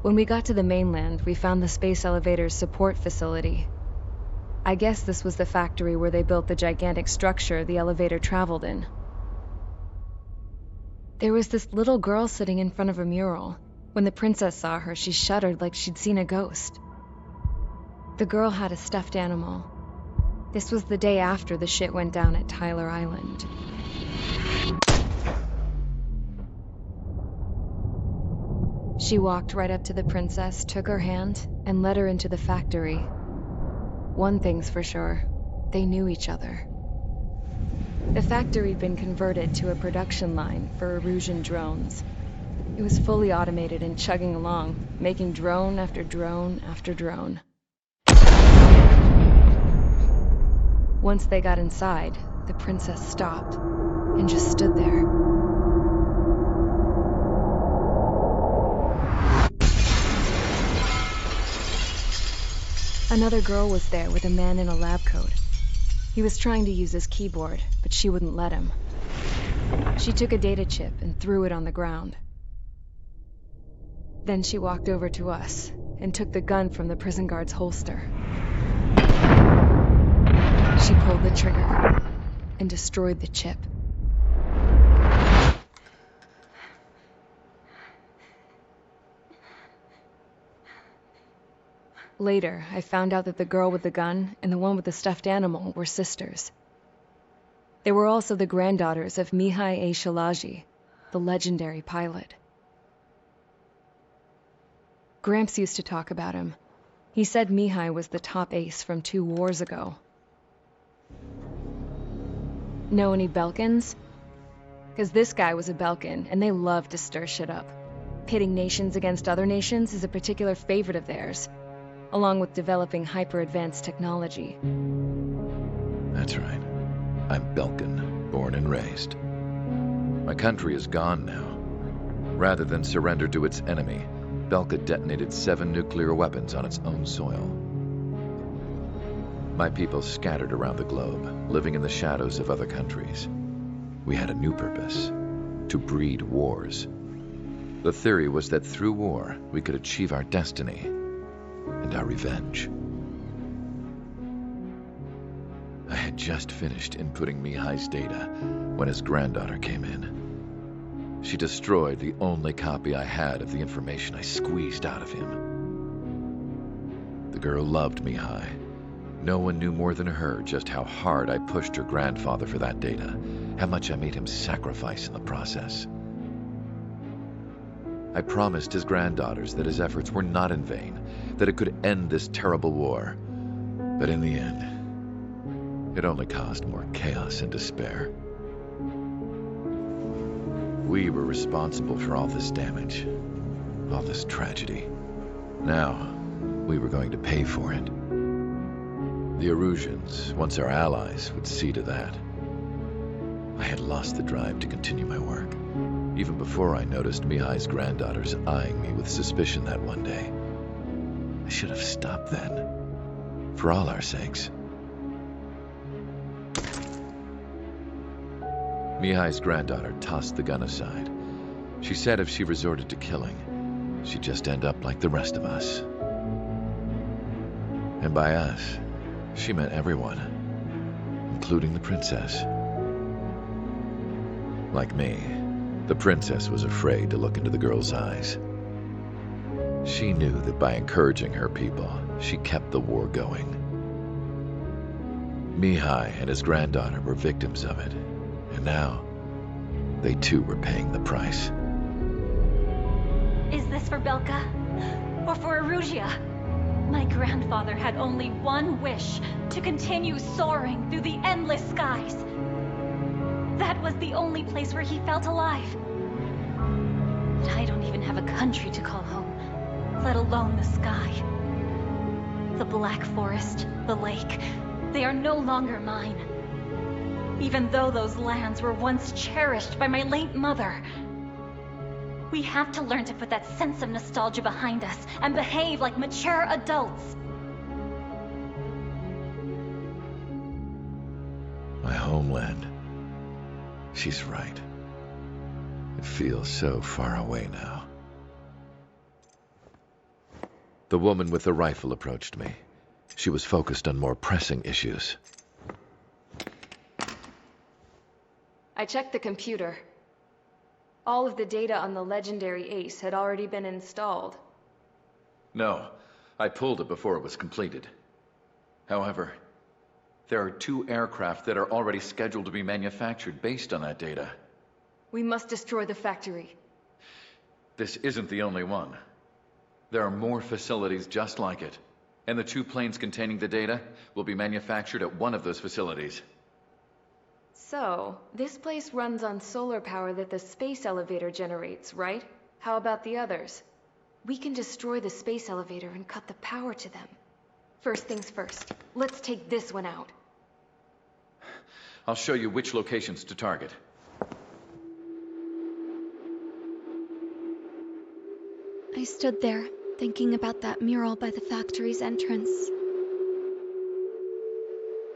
When we got to the mainland, we found the space elevator's support facility. I guess this was the factory where they built the gigantic structure the elevator traveled in. There was this little girl sitting in front of a mural. When the princess saw her, she shuddered like she'd seen a ghost. The girl had a stuffed animal. This was the day after the shit went down at Tyler Island. She walked right up to the princess, took her hand, and led her into the factory. One thing's for sure, they knew each other. The factory'd been converted to a production line for Erusean drones. It was fully automated and chugging along, making drone after drone after drone. Once they got inside, the princess stopped and just stood there. Another girl was there with a man in a lab coat. He was trying to use his keyboard, but she wouldn't let him. She took a data chip and threw it on the ground. Then she walked over to us and took the gun from the prison guard's holster. She pulled the trigger and destroyed the chip. Later, I found out that the girl with the gun and the one with the stuffed animal were sisters. They were also the granddaughters of Mihai A. Shalaji, the legendary pilot. Gramps used to talk about him. He said Mihai was the top ace from 2 wars ago. Know any Belkans? Because this guy was a Belkan, and they love to stir shit up. Pitting nations against other nations is a particular favorite of theirs, along with developing hyper-advanced technology. That's right. I'm Belkan, born and raised. My country is gone now. Rather than surrender to its enemy, Belka detonated 7 nuclear weapons on its own soil. My people scattered around the globe, living in the shadows of other countries. We had a new purpose: to breed wars. The theory was that through war, we could achieve our destiny and our revenge. I had just finished inputting Mihai's data when his granddaughter came in. She destroyed the only copy I had of the information I squeezed out of him. The girl loved Mihai. No one knew more than her just how hard I pushed her grandfather for that data, how much I made him sacrifice in the process. I promised his granddaughters that his efforts were not in vain, that it could end this terrible war. But in the end, it only caused more chaos and despair. We were responsible for all this damage, all this tragedy. Now, we were going to pay for it. The Eruseans, once our allies, would see to that. I had lost the drive to continue my work, even before I noticed Mihai's granddaughters eyeing me with suspicion that one day. I should have stopped then, for all our sakes. Mihai's granddaughter tossed the gun aside. She said if she resorted to killing, she'd just end up like the rest of us. And by us, she meant everyone, including the princess. Like me, the princess was afraid to look into the girl's eyes. She knew that by encouraging her people, she kept the war going. Mihai and his granddaughter were victims of it, and now they too were paying the price. Is this for Belka? Or for Erusea? My grandfather had only one wish: to continue soaring through the endless skies. That was the only place where he felt alive. But I don't even have a country to call home, let alone the sky. The Black Forest, the lake, they are no longer mine. Even though those lands were once cherished by my late mother. We have to learn to put that sense of nostalgia behind us and behave like mature adults. My homeland. She's right. It feels so far away now. The woman with the rifle approached me. She was focused on more pressing issues. I checked the computer. All of the data on the legendary Ace had already been installed. No, I pulled it before it was completed. However, there are 2 aircraft that are already scheduled to be manufactured based on that data. We must destroy the factory. This isn't the only one. There are more facilities just like it, and the 2 planes containing the data will be manufactured at one of those facilities. So, this place runs on solar power that the space elevator generates, right? How about the others? We can destroy the space elevator and cut the power to them. First things first, let's take this one out. I'll show you which locations to target. I stood there, thinking about that mural by the factory's entrance.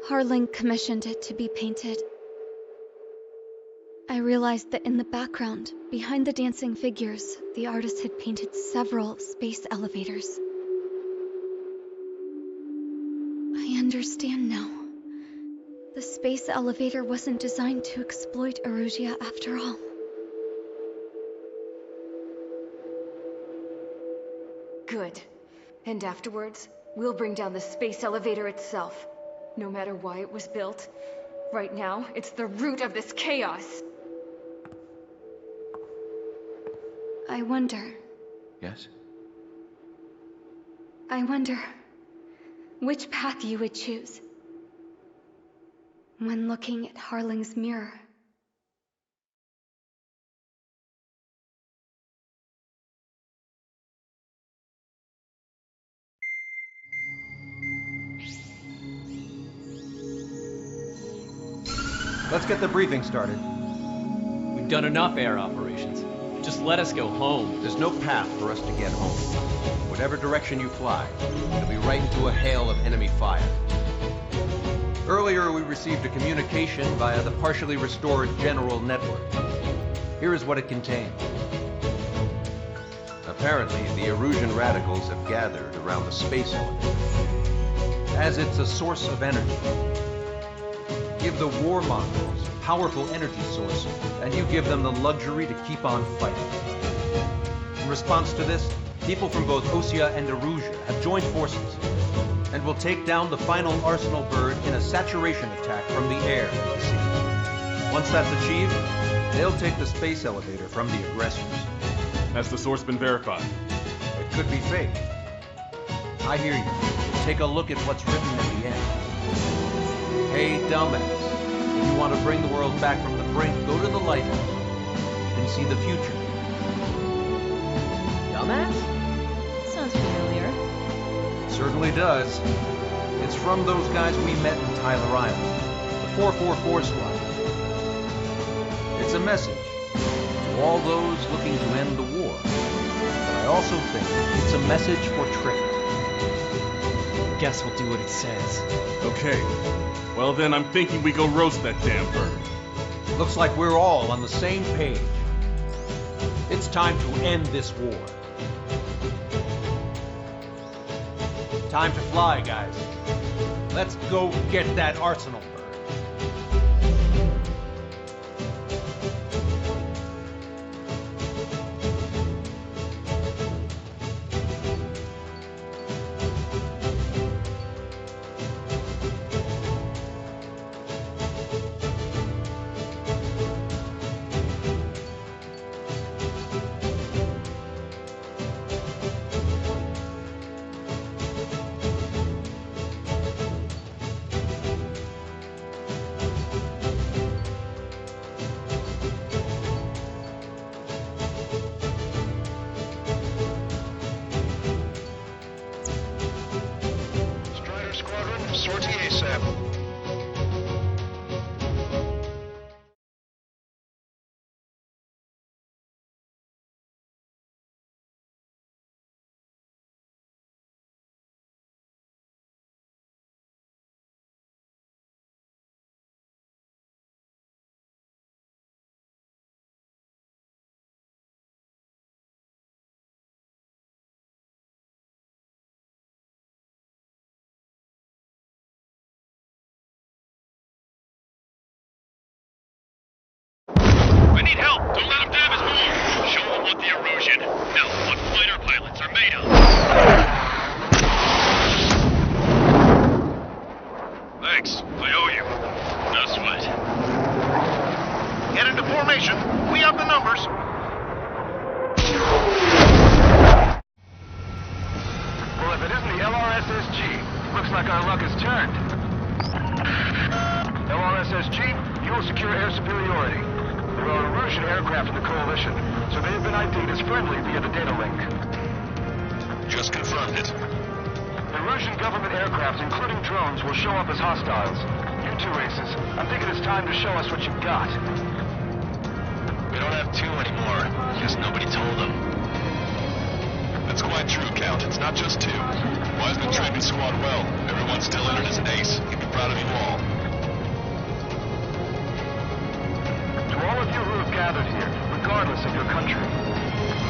Harling commissioned it to be painted. I realized that in the background, behind the dancing figures, the artist had painted several space elevators. I understand now. The space elevator wasn't designed to exploit Erusea after all. Good. And afterwards, we'll bring down the space elevator itself. No matter why it was built. Right now, it's the root of this chaos. I wonder Yes? which path you would choose when looking at Harling's mirror. Let's get the briefing started. We've done enough air operations. Just let us go home. There's no path for us to get home. Whatever direction you fly, it'll be right into a hail of enemy fire. Earlier, we received a communication via the partially restored general network. Here is what it contained. Apparently, the Erusean radicals have gathered around the space elevator, as it's a source of energy. Give the warmongers a powerful energy source, and you give them the luxury to keep on fighting. In response to this, people from both Osea-Erusea have joined forces, and will take down the final arsenal bird in a saturation attack from the air and sea. Once that's achieved, they'll take the space elevator from the aggressors. Has the source been verified? It could be fake. I hear you. Take a look at what's written at the end. Hey, dumbass. If you want to bring the world back from the brink, go to the Lighthouse. You can see the future. Dumbass? Sounds familiar. It certainly does. It's from those guys we met in Tyler Island, the 444 squad. It's a message to all those looking to end the war. But I also think it's a message for Trick. Guess we'll do what it says. Okay. Well then, I'm thinking we go roast that damn bird. Looks like we're all on the same page. It's time to end this war. Time to fly, guys. Let's go get that arsenal bird. need help. Don't let him dab his more. Show him what the Erusean. No, what fighter pilots are made of. Thanks. I owe you. No sweat. Get into formation. We have the numbers. Well, if it isn't the LRSSG, looks like our luck has turned. LRSSG, you will secure air superiority. There are Erusean aircraft in the coalition, so they have been ID'd as friendly via the data link. Just confirmed it. Erusean government aircraft, including drones, will show up as hostiles. You two aces, I think it is time to show us what you've got. We don't have two anymore. Guess nobody told them. That's quite true, Count. It's not just two. Wiseman trained his squad well. Everyone's still entered as an ace. He'd be proud of you all. To all of you who have gathered here, regardless of your country,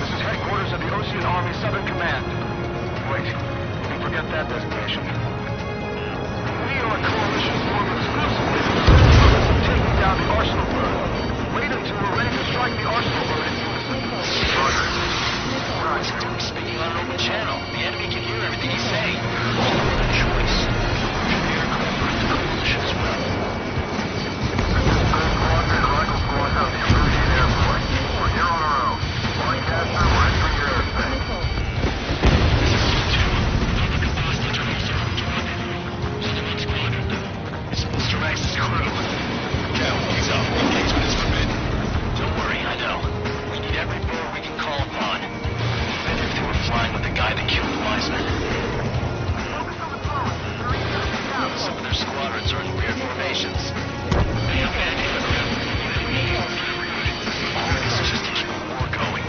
this is headquarters of the Osean Army Southern Command. Wait, you can forget that designation. We are a coalition formed exclusively for the purpose of taking down the Arsenal bird. Wait until we're ready to strike the Arsenal bird in unison. Roger. Speaking on an open channel. The enemy can hear everything he's saying. No choice. The aircraft are in the coalition as well. Squadron and rifle squad out the Erusean airport. We're here on our own. Line capture, we're entering your airspace. Directs his crew. Cal, he's up. Engagement is forbidden. Don't worry, I know. We need every board we can call upon. Even if they were flying with the guy that killed Wiseman. Some of their squadrons are in weird formations. They have bad aircraft. All this is just to keep the war going.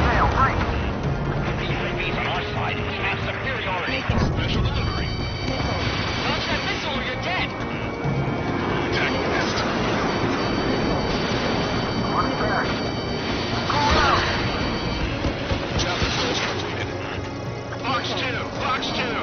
fail. Fox 2.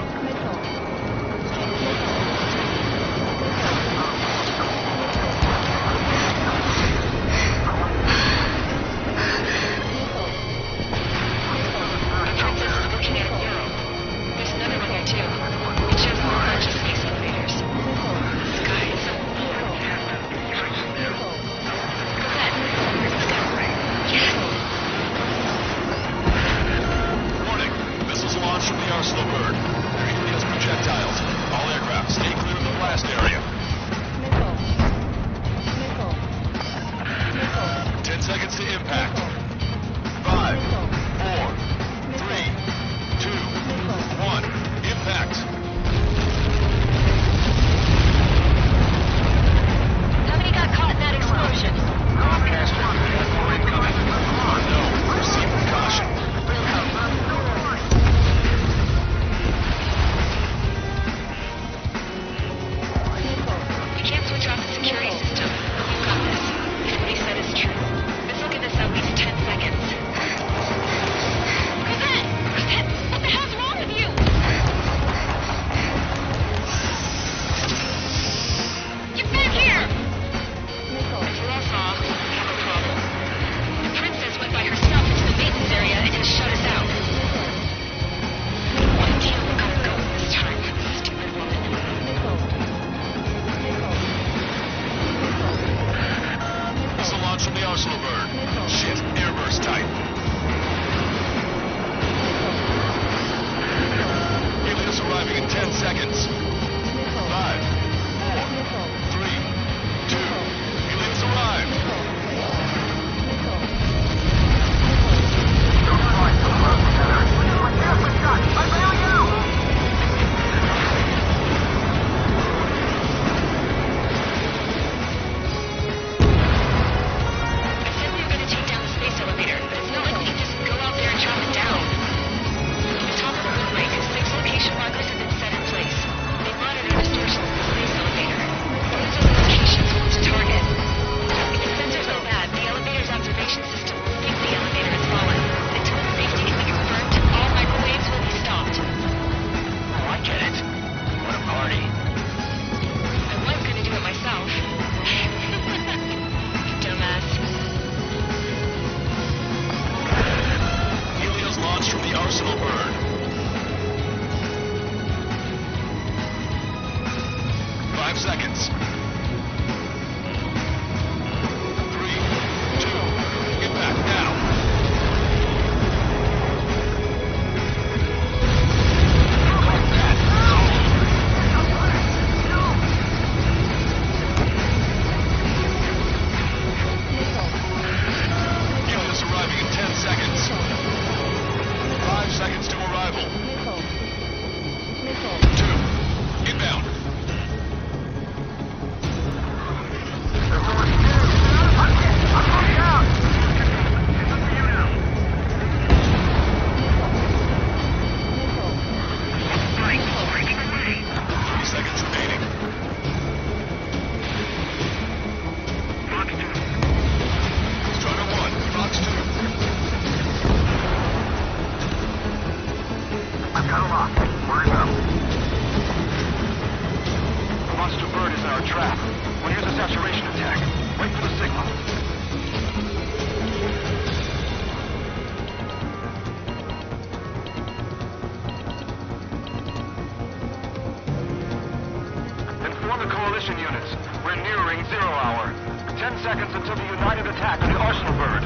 Coalition units. We're nearing 0 hour. 10 seconds until the united attack on the Arsenal bird.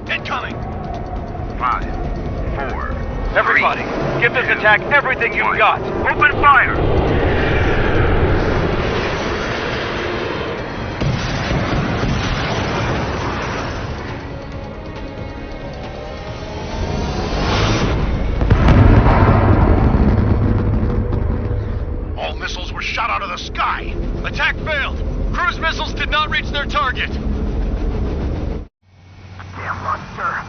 Incoming! 5, 4, everybody, 3, give this attack everything you've got. Open fire! Shot out of the sky! Attack failed! Cruise missiles did not reach their target! Damn monster!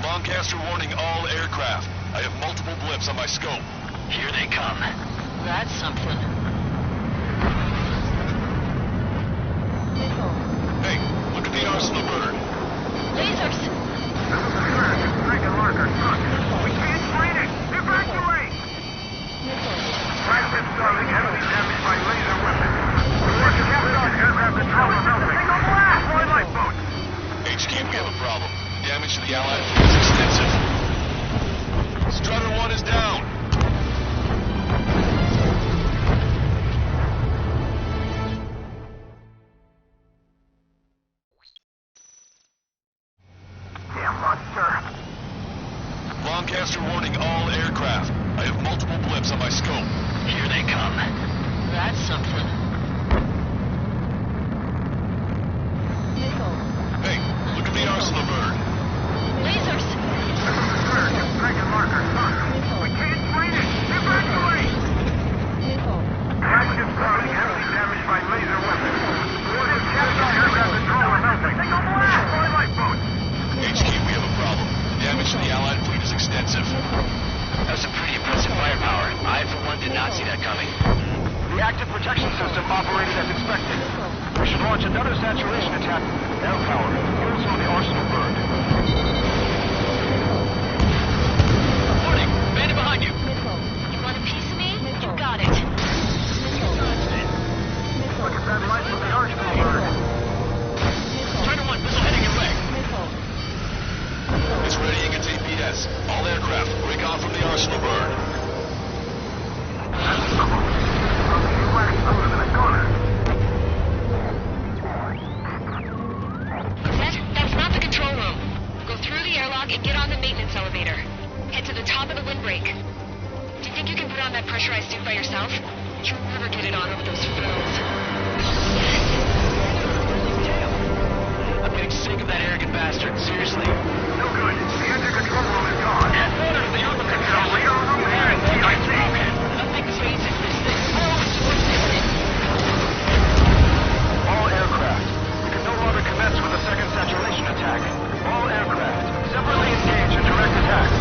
Lancaster warning all aircraft. I have multiple blips on my scope. Here they come. That's something. Hey, look at the Arsenal bird. Lasers! Freaking marker, is extensive. Strutter 1 is down. Broadcaster warning all aircraft. I have multiple blips on my scope. Here they come. That's something. Hey, look at the arsenal bird. Lasers! Striking marker. We can't find it. Evacuate! Active spotting heavily damaged by laser weapons. Orders capture aircraft control or nothing. Take a blast! Fly lifeboat! HQ, we have a problem. Damage to the Allied fleet is extensive. That's some pretty impressive firepower. I, for one, did not see that coming. The active protection system operated as expected. We should launch another saturation attack. Air power. Also the arsenal bird. Warning! Bandit behind you! You want a piece of me? You got it. Look at that light from the arsenal bird. Strider 1, missile heading your way. It's readying its APS. All aircraft, recon from the arsenal bird. That's not the control room. Go through the airlock and get on the maintenance elevator. Head to the top of the windbreak. Do you think you can put on that pressurized suit by yourself? You'll never get it on over those fools. I'm getting sick of that arrogant bastard, seriously. No good. The engine control room is gone. Order the other control. Radar room and CIC. Nothing changes this thing. All aircraft. We can no longer commence with a second saturation attack. All aircraft. Separately engage in direct attacks.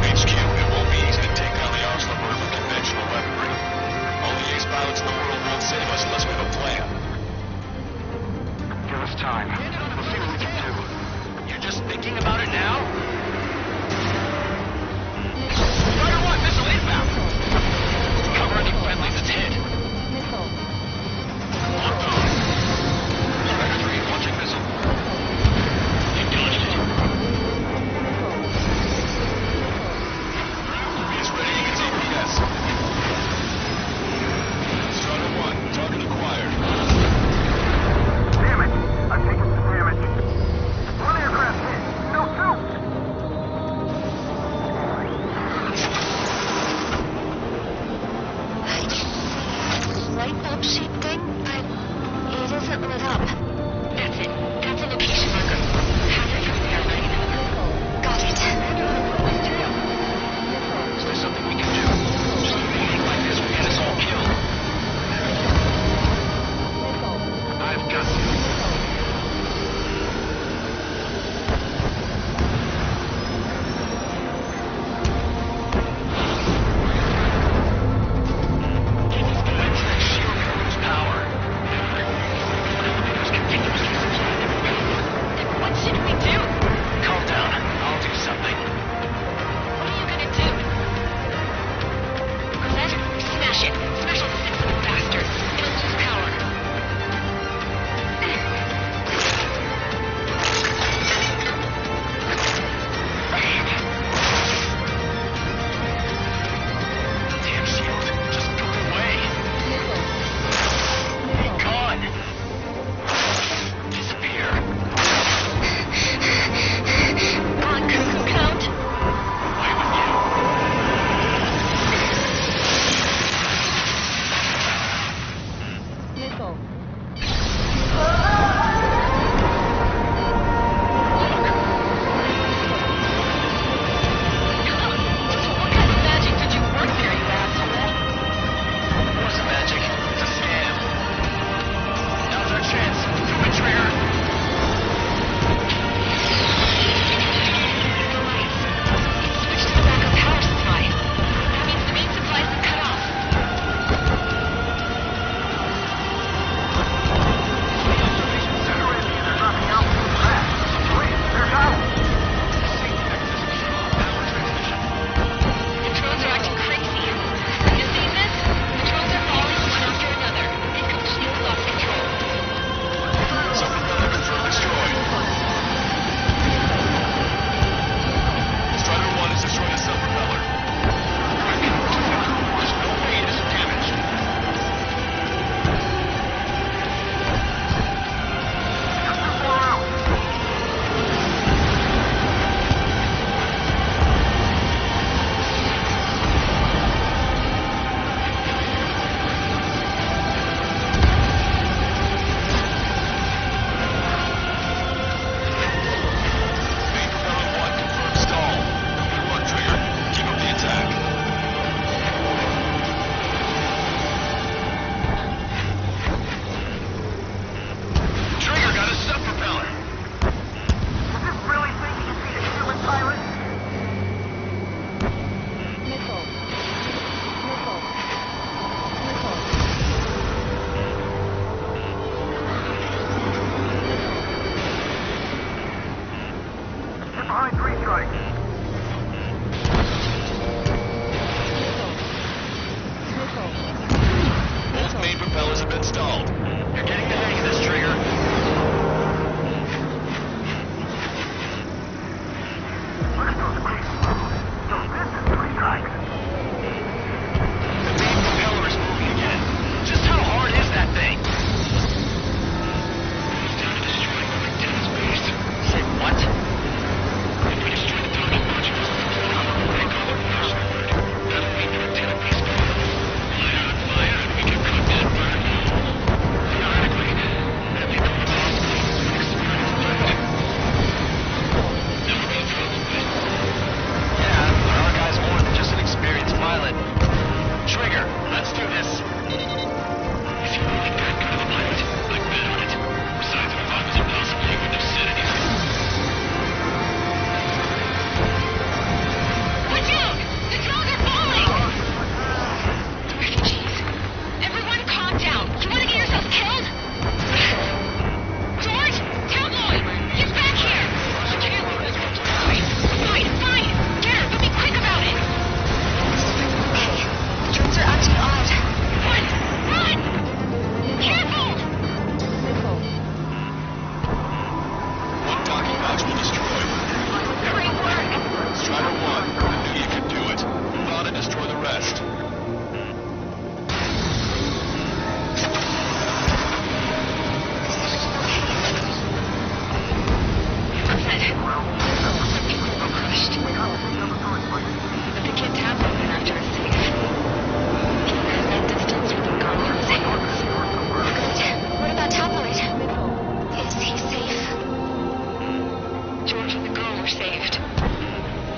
HQ, it won't be easy to take down the arsenal bird with conventional weaponry. All the ace pilots in the world won't save us unless we have a plan. Give us time. We'll see what we can do. You're just 3 strikes. Both main propellers have been stalled. You're getting the hang of this, Trigger. Look at those creeps. So this is 3 strikes. The main propeller is moving again. Just how hard is that thing? It's down to destroying over 10 space. Say what? If we destroy the docking modules, they call it first word. That'll mean the antenna piece fire on fire and we can cook that burn. Theoretically, that'd be the last thing to experiment. Never be in trouble, but... Yeah, but our guy's more than just an experienced pilot. Trigger, let's do this. Is he really that good of a pilot? I bet on it. Besides, if I was impossible, he wouldn't have said anything. Watch out! The drones are falling! Refugees. Everyone calm down. You want to get yourself killed? George! Tabloid! Get back here! Fine. Get her, but be quick about it. Okay. The drones are acting odd. Run! Careful! One docking module destroyed. Great work. Strider 1, I knew you could do it. Move on and destroy the rest. Crushed. But the kid Tabloid went after us safe. At that distance with him gone from his hands. Good. What about Tabloid? Is he safe? George and the girl were saved.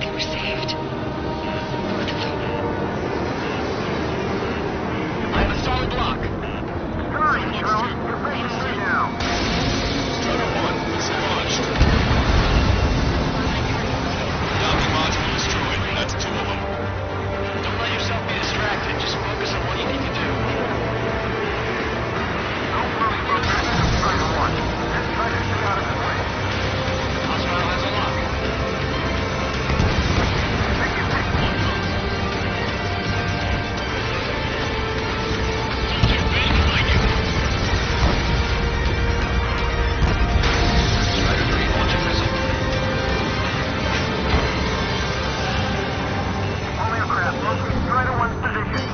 They were saved. Both of them. I have a solid block. Sorry, Charles. You're facing me now. Strider 1, missile launched. Docking module destroyed. That's 2 of them. Don't let yourself be distracted. Just focus on what you need to do. Don't worry about that, Strider 1. Just try to stay out of his way. Hostile has a lock. Take it. Strider 3, launch a missile. Only a craft. Locate Strider 1's position.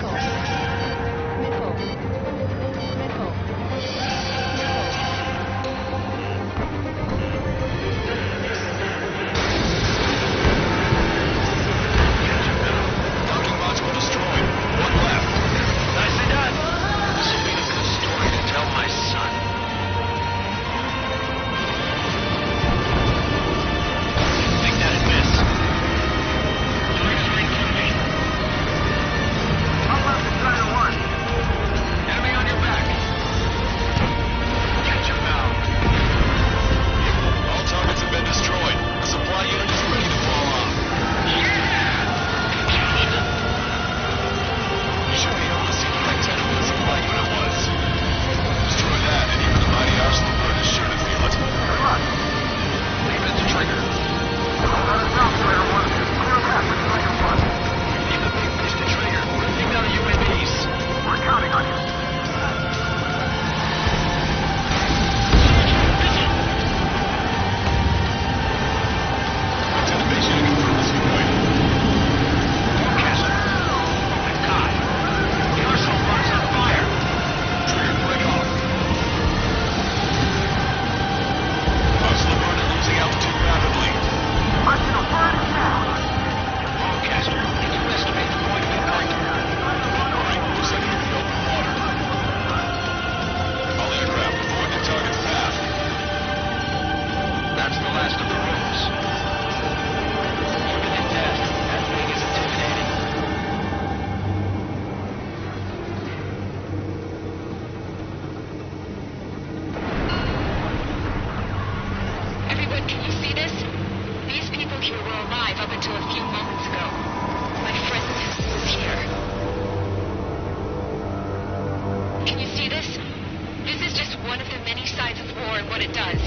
Docking module destroyed. 1 left. Nicely done. This will be a good story to tell my son. Think that'd miss. Strider's right through me. How about the Strider 1? Enemy on your back. Catch him now. All targets have been destroyed. The supply unit is ready to fall off. You should be able to see the antenna where the supply unit was. Destroy that, and even the mighty arsenal bird is sure to feel it. Good luck. Leave it to Trigger. Let us know, Strider 1. Clear path for Strider 1. Leave the big fish to Trigger. Take down the UAVs. We're counting on you. Lieutenant Base Aérea confirmed this viewpoint. Forecast. Oh my God. The arsenal box on fire. Trigger, break off. Arsenal bird is losing altitude rapidly. Arsenal bird is down. Forecaster, can you estimate the point of impact? Looks like it'll be open water. All aircraft avoid the target's path. That's the last of the rooms. Look at that desk. That thing is intimidating. Everyone, can you see this? These people here were alive up until a few moments ago. My friend was here. Can you see this? This is just one of the many sides of war and what it does.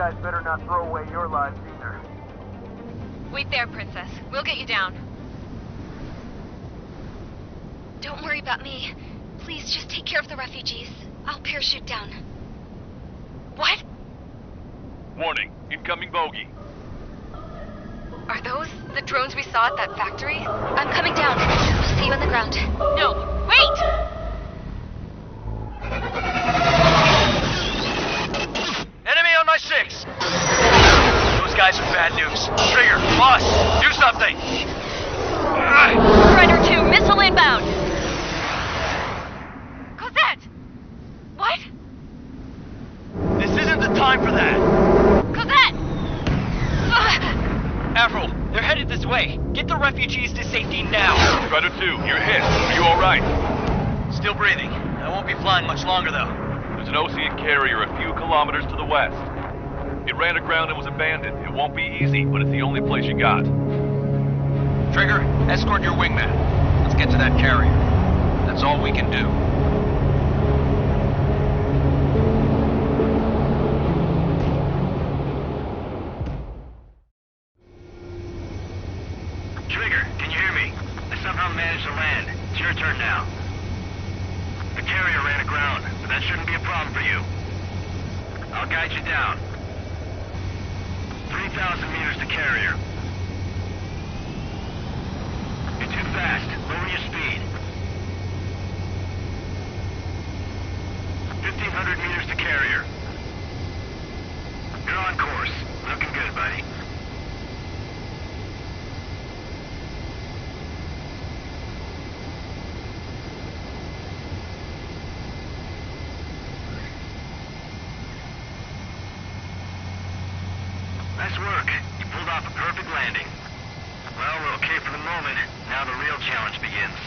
guys better not throw away your lives either. Wait there, Princess. We'll get you down. Don't worry about me. Please, just take care of the refugees. I'll parachute down. What? Warning, incoming bogey. Are those the drones we saw at that factory? I'm coming down. I'll see you on the ground. No, wait! Enemy on my 6! Those guys are bad news. Trigger, boss, do something! Strider 2, missile inbound! Cosette! What? This isn't the time for that! Cosette! Avril, they're headed this way. Get the refugees to safety now. Strider 2, you're hit. Are you alright? Still breathing. I won't be flying much longer, though. There's an Osean carrier a few kilometers to the west. It ran aground and was abandoned. It won't be easy, but it's the only place you got. Trigger, escort your wingman. Let's get to that carrier. That's all we can do. Trigger, can you hear me? I somehow managed to land. It's your turn now. The carrier ran aground, but that shouldn't be a problem for you. I'll guide you down. 3,000 meters to carrier. You're too fast. Lower your speed. 1,500 meters to carrier. You're on course. Looking good, buddy. Nice work. You pulled off a perfect landing. Well, we're okay for the moment. Now the real challenge begins.